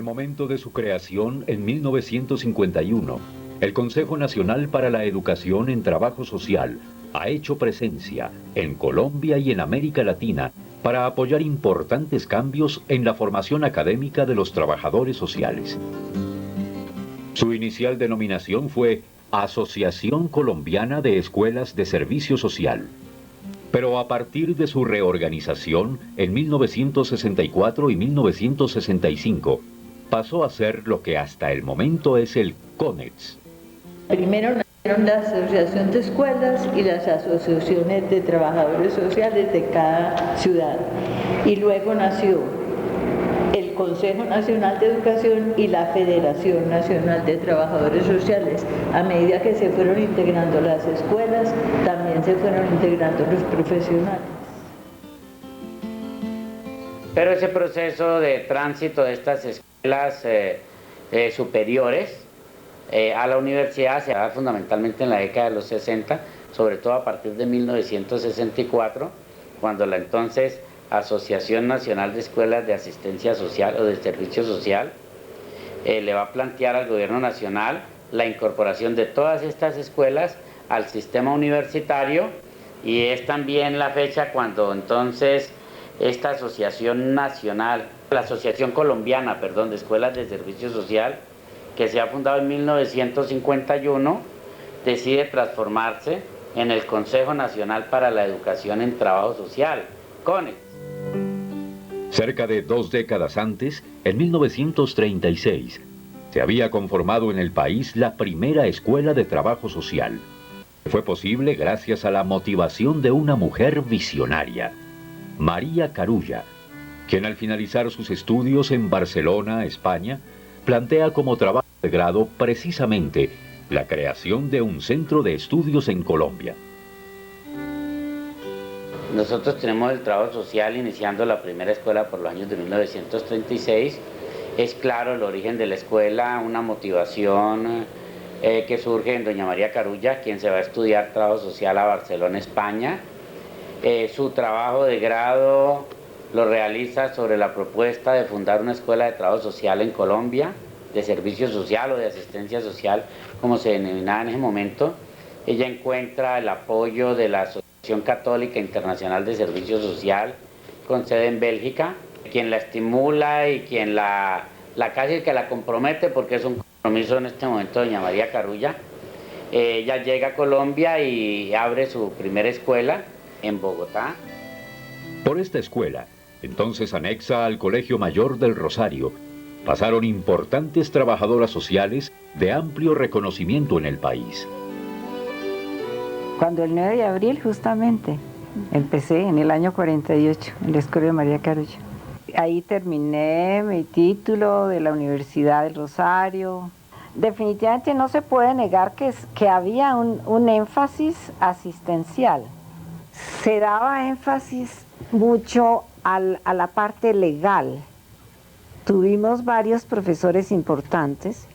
momento de su creación, en 1951, el Consejo Nacional para la Educación en Trabajo Social ha hecho presencia en Colombia y en América Latina para apoyar importantes cambios en la formación académica de los trabajadores sociales. Su inicial denominación fue Asociación Colombiana de Escuelas de Servicio Social. Pero a partir de su reorganización en 1964 y 1965, pasó a ser lo que hasta el momento es el CONEX. Primero nacieron la Asociación de Escuelas y las asociaciones de trabajadores sociales de cada ciudad. Y luego nació el Consejo Nacional de Educación y la Federación Nacional de Trabajadores Sociales. A medida que se fueron integrando las escuelas, también se fueron integrando los profesionales. Pero ese proceso de tránsito de estas escuelas superiores a la universidad se da fundamentalmente en la década de los 60, sobre todo a partir de 1964, cuando la entonces Asociación Nacional de Escuelas de Asistencia Social o de Servicio Social le va a plantear al gobierno nacional la incorporación de todas estas escuelas al sistema universitario, y es también la fecha cuando entonces esta Asociación Nacional, la Asociación Colombiana, perdón, de Escuelas de Servicio Social, que se ha fundado en 1951, decide transformarse en el Consejo Nacional para la Educación en Trabajo Social, CONEX. Cerca de 2 décadas antes, en 1936, se había conformado en el país la primera escuela de trabajo social. Fue posible gracias a la motivación de una mujer visionaria, María Carulla, quien al finalizar sus estudios en Barcelona, España, plantea como trabajo de grado precisamente la creación de un centro de estudios en Colombia. Nosotros tenemos el trabajo social iniciando la primera escuela por los años de 1936. Es claro el origen de la escuela, una motivación que surge en doña María Carulla, quien se va a estudiar trabajo social a Barcelona, España. Su trabajo de grado lo realiza sobre la propuesta de fundar una escuela de trabajo social en Colombia, de servicio social o de asistencia social, como se denominaba en ese momento. Ella encuentra el apoyo de la Asociación Católica Internacional de Servicio Social, con sede en Bélgica, quien la estimula y quien casi que la compromete, porque es un compromiso en este momento de doña María Carulla. Ella llega a Colombia y abre su primera escuela en Bogotá. Por esta escuela, entonces anexa al Colegio Mayor del Rosario, pasaron importantes trabajadoras sociales de amplio reconocimiento en el país. Cuando el 9 de abril justamente empecé en el año 48 en la Escuela de María Carulla. Ahí terminé mi título de la Universidad del Rosario. Definitivamente no se puede negar que había un énfasis asistencial. Se daba énfasis mucho a la parte legal. Tuvimos varios profesores importantes.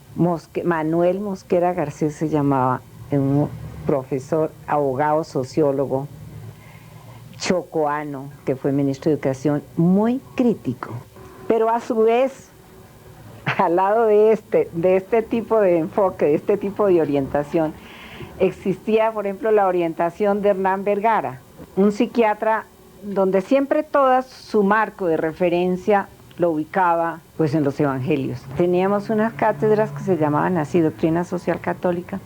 Manuel Mosquera Garcés se llamaba, un profesor, abogado, sociólogo, chocoano, que fue ministro de Educación, muy crítico. Pero a su vez, al lado de este tipo de enfoque, de este tipo de orientación, existía, por ejemplo, la orientación de Hernán Vergara, un psiquiatra donde siempre todo su marco de referencia lo ubicaba pues en los evangelios. Teníamos unas cátedras que se llamaban así, Doctrina Social Católica.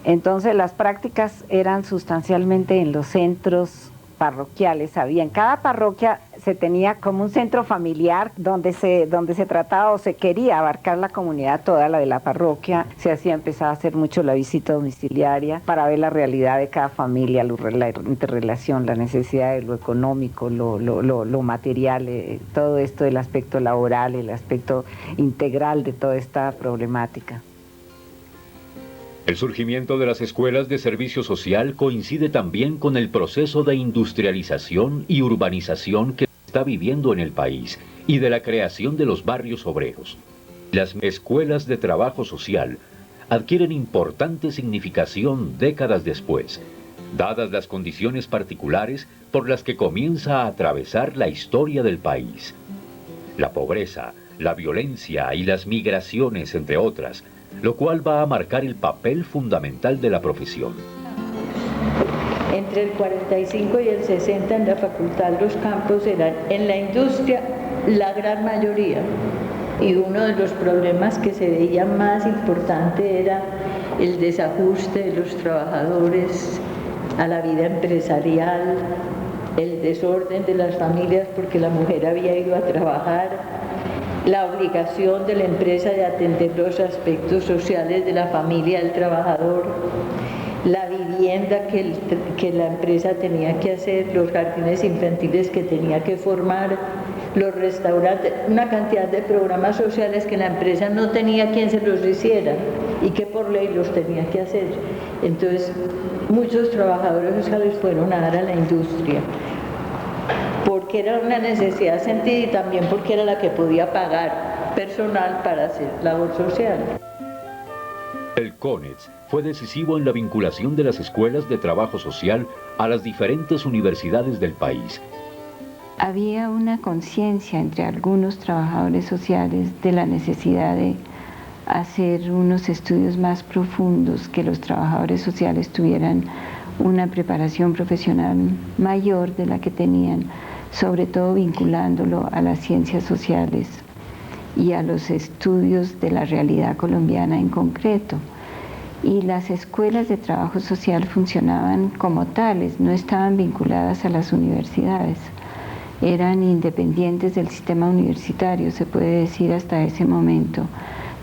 Entonces las prácticas eran sustancialmente en los centros parroquiales. En cada parroquia se tenía como un centro familiar donde se trataba o se quería abarcar la comunidad toda, la de la parroquia. Empezaba a hacer mucho la visita domiciliaria para ver la realidad de cada familia, la interrelación, la necesidad de lo económico, lo material, todo esto, el aspecto laboral, el aspecto integral de toda esta problemática. El surgimiento de las escuelas de servicio social coincide también con el proceso de industrialización y urbanización que está viviendo en el país y de la creación de los barrios obreros. Las escuelas de trabajo social adquieren importante significación décadas después, dadas las condiciones particulares por las que comienza a atravesar la historia del país. La pobreza, la violencia y las migraciones, entre otras, lo cual va a marcar el papel fundamental de la profesión. Entre el 45 y el 60 en la facultad los campos eran en la industria la gran mayoría, y uno de los problemas que se veía más importante era el desajuste de los trabajadores a la vida empresarial, el desorden de las familias porque la mujer había ido a trabajar, la obligación de la empresa de atender los aspectos sociales de la familia del trabajador, la vivienda que la empresa tenía que hacer, los jardines infantiles que tenía que formar, los restaurantes, una cantidad de programas sociales que la empresa no tenía quien se los hiciera y que por ley los tenía que hacer. Entonces, muchos trabajadores sociales fueron a dar a la industria, porque era una necesidad sentida y también porque era la que podía pagar personal para hacer labor social. El CONEX fue decisivo en la vinculación de las escuelas de trabajo social a las diferentes universidades del país. Había una conciencia entre algunos trabajadores sociales de la necesidad de hacer unos estudios más profundos, que los trabajadores sociales tuvieran una preparación profesional mayor de la que tenían, sobre todo vinculándolo a las ciencias sociales y a los estudios de la realidad colombiana en concreto. Y las escuelas de trabajo social funcionaban como tales, no estaban vinculadas a las universidades, eran independientes del sistema universitario, se puede decir hasta ese momento,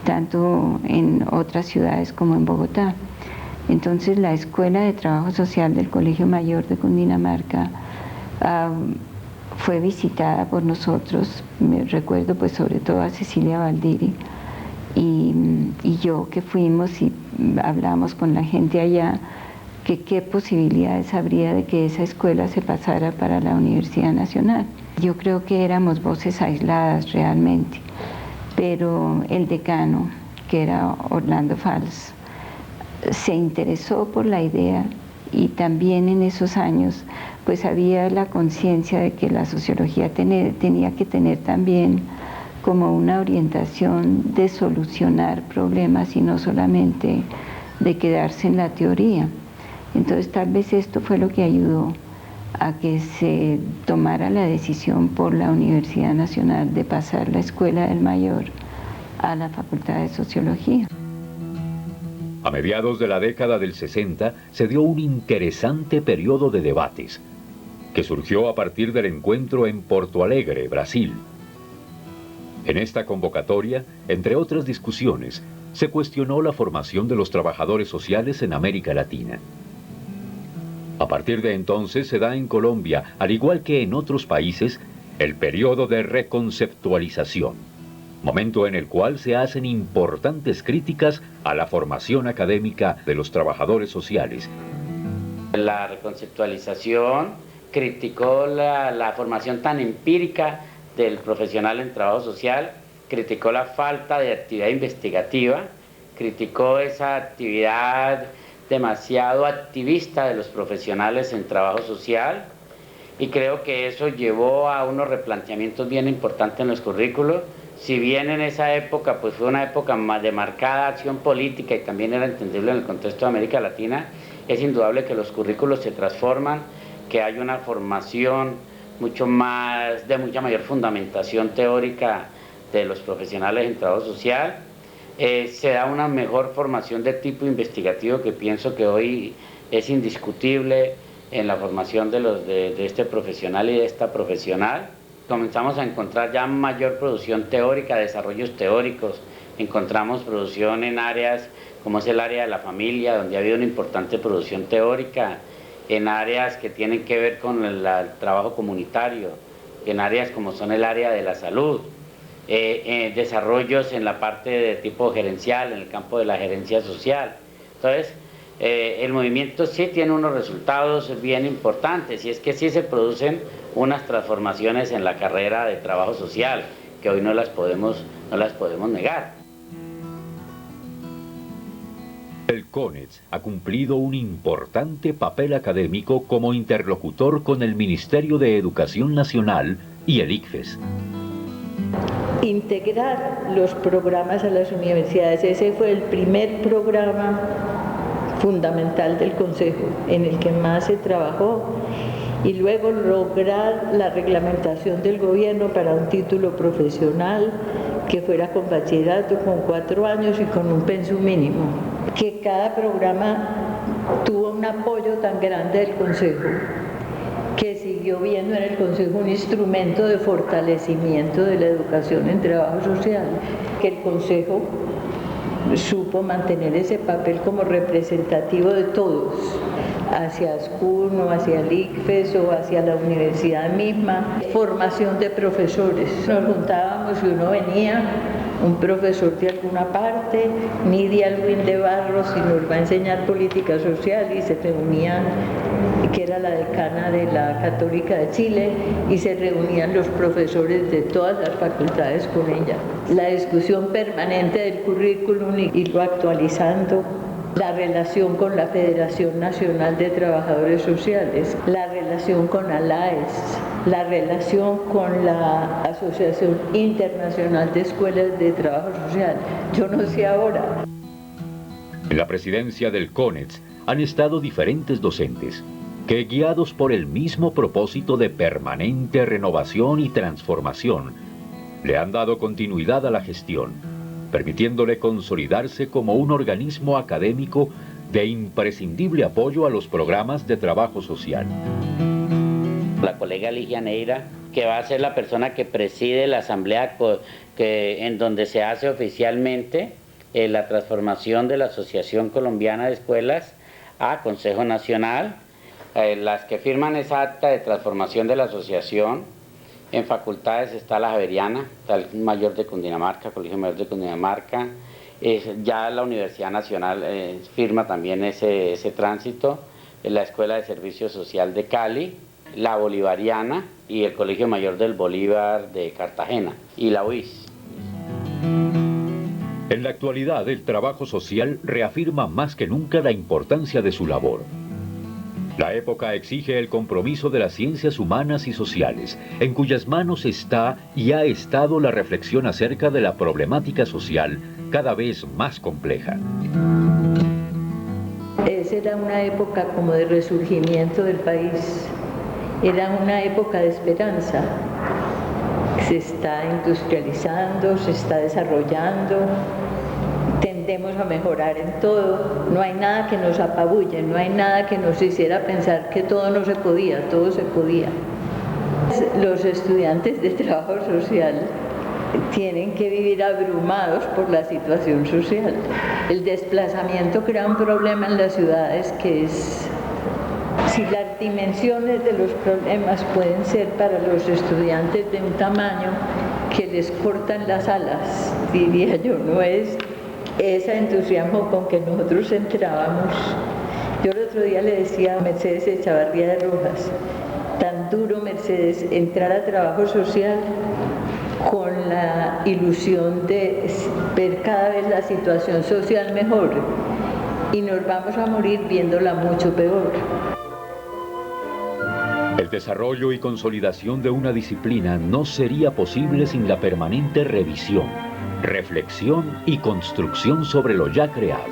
tanto en otras ciudades como en Bogotá. Entonces la Escuela de Trabajo Social del Colegio Mayor de Cundinamarca fue visitada por nosotros, me recuerdo pues sobre todo a Cecilia Valdiri y yo, que fuimos y hablamos con la gente allá, que qué posibilidades habría de que esa escuela se pasara para la Universidad Nacional. Yo creo que éramos voces aisladas realmente, pero el decano, que era Orlando Fals, se interesó por la idea, y también en esos años pues había la conciencia de que la sociología tenía que tener también como una orientación de solucionar problemas y no solamente de quedarse en la teoría. Entonces tal vez esto fue lo que ayudó a que se tomara la decisión por la Universidad Nacional de pasar la Escuela del Mayor a la Facultad de Sociología. A mediados de la década del 60 se dio un interesante periodo de debates, que surgió a partir del encuentro en Porto Alegre, Brasil. En esta convocatoria, entre otras discusiones, se cuestionó la formación de los trabajadores sociales en América Latina. A partir de entonces se da en Colombia, al igual que en otros países, el periodo de reconceptualización, momento en el cual se hacen importantes críticas a la formación académica de los trabajadores sociales. La reconceptualización criticó la formación tan empírica del profesional en trabajo social, criticó la falta de actividad investigativa, criticó esa actividad demasiado activista de los profesionales en trabajo social, y creo que eso llevó a unos replanteamientos bien importantes en los currículos. Si bien en esa época pues fue una época más de marcada acción política y también era entendible en el contexto de América Latina, es indudable que los currículos se transforman, que hay una formación mucha mayor fundamentación teórica de los profesionales en trabajo social, se da una mejor formación de tipo investigativo, que pienso que hoy es indiscutible en la formación de este profesional y de esta profesional. Comenzamos a encontrar ya mayor producción teórica, desarrollos teóricos, encontramos producción en áreas como es el área de la familia, donde ha habido una importante producción teórica, en áreas que tienen que ver con el trabajo comunitario, en áreas como son el área de la salud, desarrollos en la parte de tipo gerencial, en el campo de la gerencia social. Entonces, el movimiento sí tiene unos resultados bien importantes, y es que sí se producen unas transformaciones en la carrera de trabajo social, que hoy no las podemos negar. El CONEX ha cumplido un importante papel académico como interlocutor con el Ministerio de Educación Nacional y el ICFES. integrar los programas a las universidades. Ese fue el primer programa fundamental del Consejo, en el que más se trabajó, y luego lograr la reglamentación del gobierno para un título profesional que fuera con bachillerato, con 4 años y con un pensum mínimo. Que cada programa tuvo un apoyo tan grande del Consejo, que siguió viendo en el Consejo un instrumento de fortalecimiento de la educación en trabajo social, que el Consejo supo mantener ese papel como representativo de todos, hacia ASCUN o hacia el ICFES o hacia la universidad misma. Formación de profesores. Nos juntábamos y uno venía, un profesor de alguna parte, Nidia Alwin de Barros, y nos va a enseñar política social, y se reunían, que era la decana de la Católica de Chile, y se reunían los profesores de todas las facultades con ella. La discusión permanente del currículum y irlo actualizando. La relación con la Federación Nacional de Trabajadores Sociales, la relación con ALAES, la relación con la Asociación Internacional de Escuelas de Trabajo Social. Yo no sé ahora. En la presidencia del CONETS han estado diferentes docentes que, guiados por el mismo propósito de permanente renovación y transformación, le han dado continuidad a la gestión, permitiéndole consolidarse como un organismo académico de imprescindible apoyo a los programas de trabajo social. La colega Ligia Neira, que va a ser la persona que preside la asamblea en donde se hace oficialmente la transformación de la Asociación Colombiana de Escuelas a Consejo Nacional. Las que firman esa acta de transformación de la asociación, en facultades está la Javeriana, está el Mayor de Cundinamarca, Colegio Mayor de Cundinamarca, ya la Universidad Nacional firma también ese tránsito, la Escuela de Servicio Social de Cali, la Bolivariana y el Colegio Mayor del Bolívar de Cartagena y la UIS. En la actualidad, el trabajo social reafirma más que nunca la importancia de su labor. La época exige el compromiso de las ciencias humanas y sociales, en cuyas manos está y ha estado la reflexión acerca de la problemática social cada vez más compleja. Esa era una época como de resurgimiento del país, era una época de esperanza. Se está industrializando, se está desarrollando, tendemos a mejorar en todo, no hay nada que nos apabulle, no hay nada que nos hiciera pensar que todo no se podía, todo se podía. Los estudiantes de trabajo social tienen que vivir abrumados por la situación social. El desplazamiento crea un problema en las ciudades que es, si las dimensiones de los problemas pueden ser para los estudiantes de un tamaño que les cortan las alas, diría yo, no es ese entusiasmo con que nosotros entrábamos. Yo el otro día le decía a Mercedes Echavarría de Rojas, tan duro, Mercedes, entrar a trabajo social con la ilusión de ver cada vez la situación social mejor, y nos vamos a morir viéndola mucho peor. El desarrollo y consolidación de una disciplina no sería posible sin la permanente revisión, reflexión y construcción sobre lo ya creado.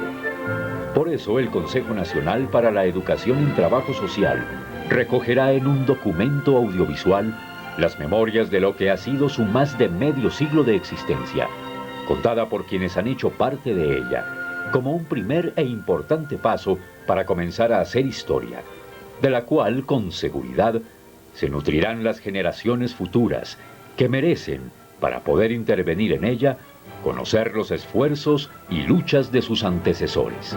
Por eso el Consejo Nacional para la Educación en Trabajo Social recogerá en un documento audiovisual las memorias de lo que ha sido su más de medio siglo de existencia, contada por quienes han hecho parte de ella, como un primer e importante paso para comenzar a hacer historia, de la cual, con seguridad, se nutrirán las generaciones futuras que merecen, para poder intervenir en ella, conocer los esfuerzos y luchas de sus antecesores.